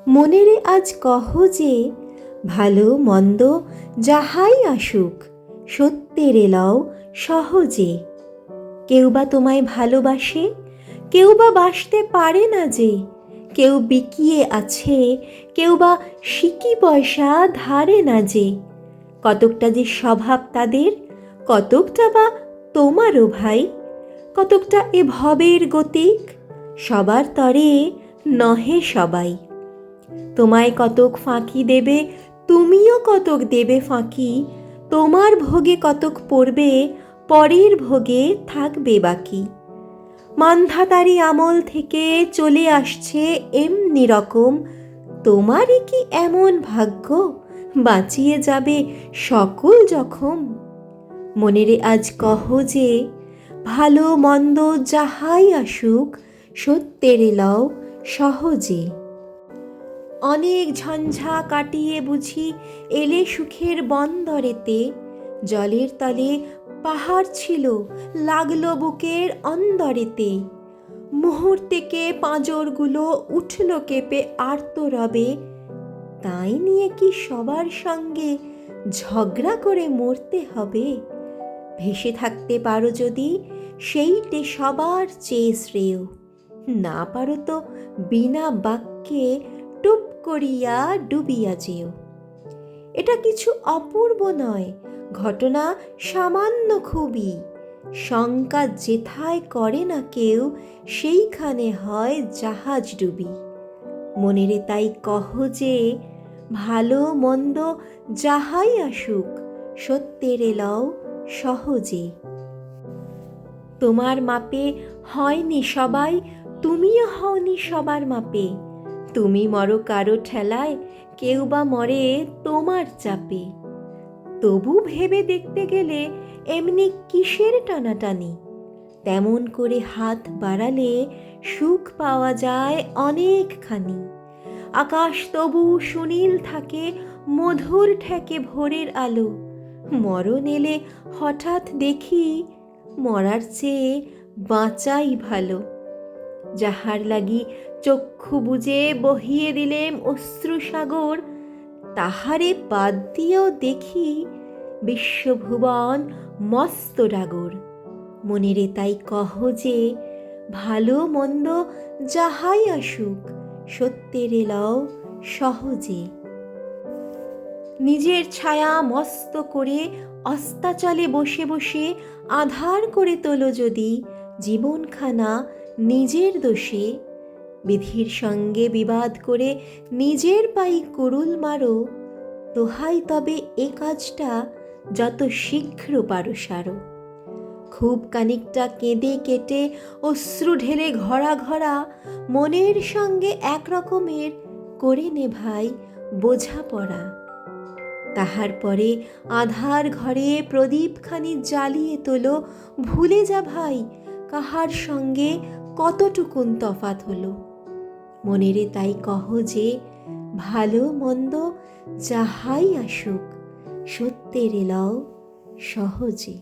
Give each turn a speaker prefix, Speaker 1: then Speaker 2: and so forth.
Speaker 1: মনেরে আজ কহ যে, ভালো মন্দ যাহাই আসুক, সত্যের এলাও সহজে। কেউ বা তোমায় ভালোবাসে, কেউ বা বাসতে পারে না যে, কেউ বিকিয়ে আছে, কেউ বা সিকি পয়সা ধারে না যে। কতকটা যে স্বভাব তাদের, কতকটা বা তোমারও ভাই, কতকটা এ ভবের গতিক, সবার তরে নহে সবাই। তোমায় কতক ফাঁকি দেবে, তুমিও কতক দেবে ফাঁকি, তোমার ভোগে কতক পড়বে, পরের ভোগে থাকবে বাকি। মান্ধাতারি আমল থেকে চলে আসছে এমনি রকম, তোমারই কি এমন ভাগ্য, বাঁচিয়ে যাবে সকল জখম। মনেরে আজ কহ যে, ভালো মন্দ যাহাই আসুক, সত্যের এলাও সহজে। অনেক ঝঞ্ঝা কাটিয়ে বুঝি এলে সুখের বন্দরেতে, জলের তলে পাহাড় ছিল লাগলো বুকের অন্দরেতে। মুহূর্তেকে পাঁজরগুলো উঠল কেঁপে আর্তরবে, তাই নিয়ে কি সবার সঙ্গে ঝগড়া করে মরতে হবে? ভেসে থাকতে পারো যদি, সেইটে সবার চেয়ে শ্রেয়। না পারো তো বিনা বাক্যে টুপ করিয়া ডুবিয়া যেও। এটা কিছু অপূর্ব নয়, ঘটনা সামান্য খুবই। শঙ্কা যেথায় করে না কেউ, সেইখানে হয় জাহাজ ডুবি। মনেরে তাই কহ যে, ভালো মন্দ যাহাই আসুক, সত্যের এলাও সহজে। তোমার মাপে হয়নি সবাই, তুমিও হওনি সবার মাপে। তুমি মরো কারো ঠেলায়, কেউ বা মরে তোমার চাপে। তবু ভেবে দেখতে গেলে এমনি কিসের টানাটানি, তেমন করে হাত বাড়ালে সুখ পাওয়া যায় অনেকখানি। আকাশ তবু সুনীল থাকে, মধুর ঠেকে ভোরের আলো। মরণ এলে হঠাৎ দেখি, মরার চেয়ে বাঁচাই ভালো। যাহার লাগি চক্ষু বুজে বহিয়ে দিলেম অশ্রুসাগর, তাহারে বাদ দিয়েও দেখি বিশ্বভুবন মস্ত ডাগর। মনেরে তাই কহ যে, ভালো মন্দ যাহাই আসুক, সত্যের এলাও সহজে। নিজের ছায়া মস্ত করে অস্তাচলে বসে বসে আধার করে তোলো যদি জীবনখানা নিজের দোষে, বিধির সঙ্গে বিবাদ করে নিজের পাই কুড়ুল মারো, দোহাই তবে এ কাজটা যত শীঘ্র পারো সারো। খুব খানিকটা কেঁদে কেটে অশ্রু ঢেলে ঘরা ঘরা, মনের সঙ্গে এক রকমের করে নে ভাই বোঝাপড়া। তাহার পরে আধার ঘরে প্রদীপখানি জ্বালিয়ে তোলো, ভুলে যা ভাই কাহার সঙ্গে কতটুকুন তফাৎ হলো। মনেরে তাই কহ যে, ভালো মন্দ যাহাই আসুক, সত্যের এলাও সহজে।